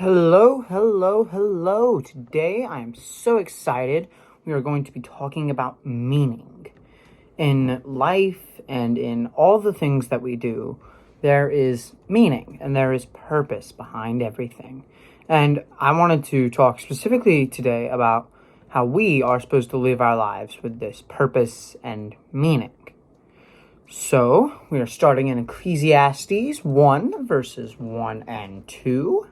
Hello, hello, hello. Today I am so excited. We are going to be talking about meaning. In life and in all the things that we do, there is meaning and there is purpose behind everything. And I wanted to talk specifically today about how we are supposed to live our lives with this purpose and meaning. So, we are starting in Ecclesiastes 1, verses 1 and 2.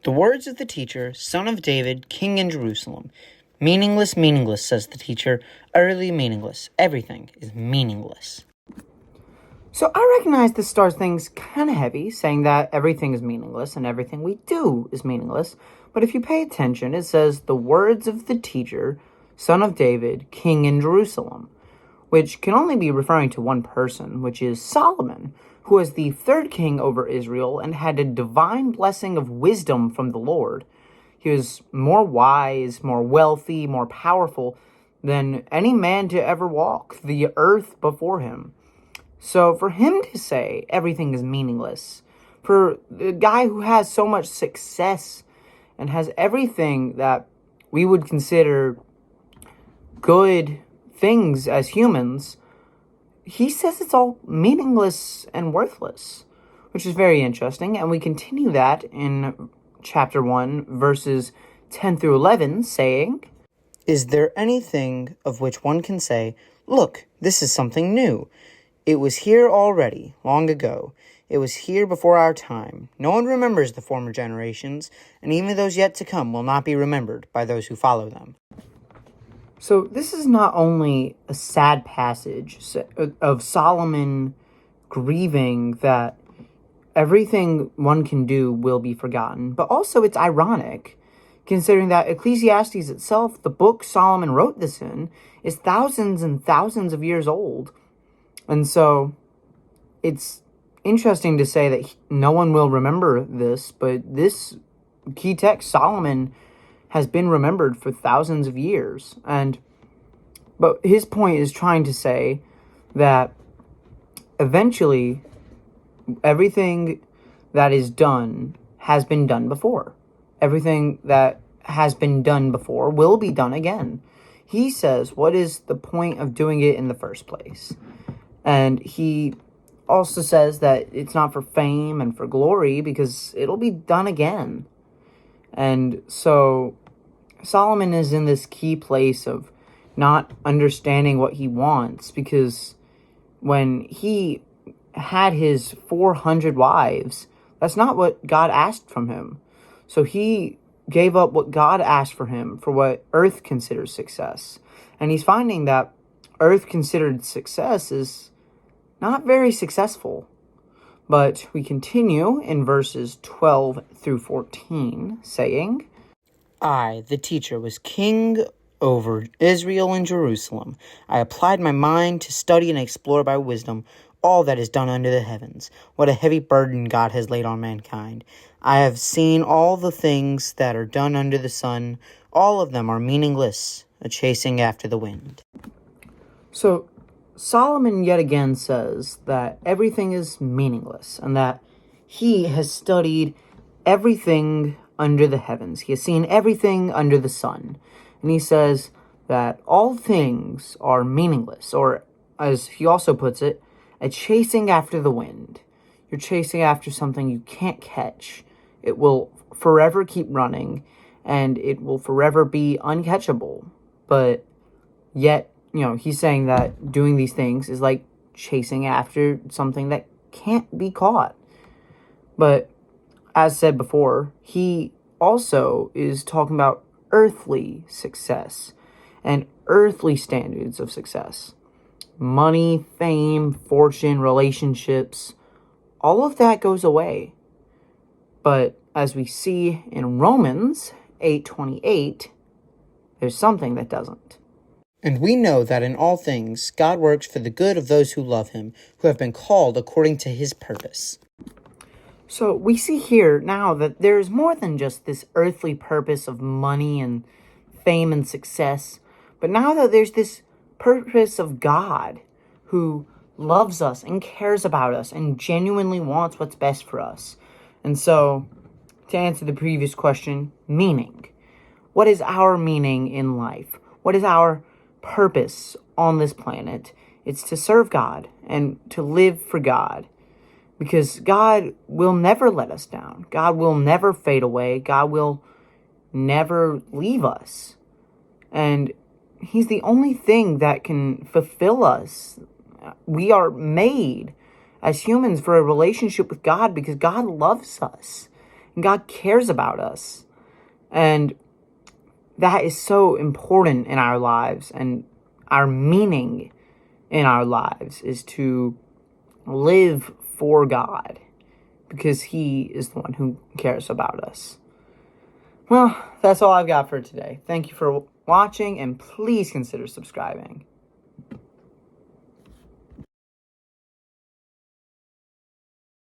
The words of the teacher, son of David, king in Jerusalem. Meaningless, meaningless, says the teacher, utterly meaningless. Everything is meaningless. So I recognize this starts things kind of heavy, saying that everything is meaningless and everything we do is meaningless. But if you pay attention, it says the words of the teacher, son of David, king in Jerusalem, which can only be referring to one person, which is Solomon, who was the third king over Israel and had a divine blessing of wisdom from the Lord. He was more wise, more wealthy, more powerful than any man to ever walk the earth before him. So for him to say everything is meaningless, for the guy who has so much success and has everything that we would consider good things as humans, he says it's all meaningless and worthless, which is very interesting. And we continue that in chapter 1, verses 10 through 11, saying, Is there anything of which one can say, look, this is something new? It was here already, long ago. It was here before our time. No one remembers the former generations, and even those yet to come will not be remembered by those who follow them. So this is not only a sad passage of Solomon grieving that everything one can do will be forgotten, but also it's ironic, considering that Ecclesiastes itself, the book Solomon wrote this in, is thousands and thousands of years old. And so it's interesting to say that no one will remember this, but this key text, Solomon, has been remembered for thousands of years. But his point is trying to say that eventually everything that is done has been done before. Everything that has been done before will be done again. He says, what is the point of doing it in the first place? And he also says that it's not for fame and for glory because it'll be done again. And so Solomon is in this key place of not understanding what he wants, because when he had his 400 wives, that's not what God asked from him. So he gave up what God asked for him for what earth considers success. And he's finding that earth considered success is not very successful. But we continue in verses 12 through 14, saying, I, the teacher, was king over Israel and Jerusalem. I applied my mind to study and explore by wisdom all that is done under the heavens. What a heavy burden God has laid on mankind. I have seen all the things that are done under the sun. All of them are meaningless, a chasing after the wind. So Solomon yet again says that everything is meaningless and that he has studied everything under the heavens. He has seen everything under the sun. And he says that all things are meaningless, or as he also puts it, a chasing after the wind. You're chasing after something you can't catch. It will forever keep running, and it will forever be uncatchable. But yet, he's saying that doing these things is like chasing after something that can't be caught. But as said before, he also is talking about earthly success and earthly standards of success. Money, fame, fortune, relationships, all of that goes away. But as we see in Romans 8:28, there's something that doesn't. And we know that in all things God works for the good of those who love him, who have been called according to his purpose. So we see here now that there is more than just this earthly purpose of money and fame and success, but now that there's this purpose of God who loves us and cares about us and genuinely wants what's best for us. And so to answer the previous question, meaning. What is our meaning in life? What is our purpose on this planet? It's to serve God and to live for God. Because God will never let us down. God will never fade away. God will never leave us. And He's the only thing that can fulfill us. We are made as humans for a relationship with God because God loves us. And God cares about us. And that is so important in our lives. And our meaning in our lives is to live for God because He is the one who cares about us. Well, that's all I've got for today. Thank you for watching, and please consider subscribing.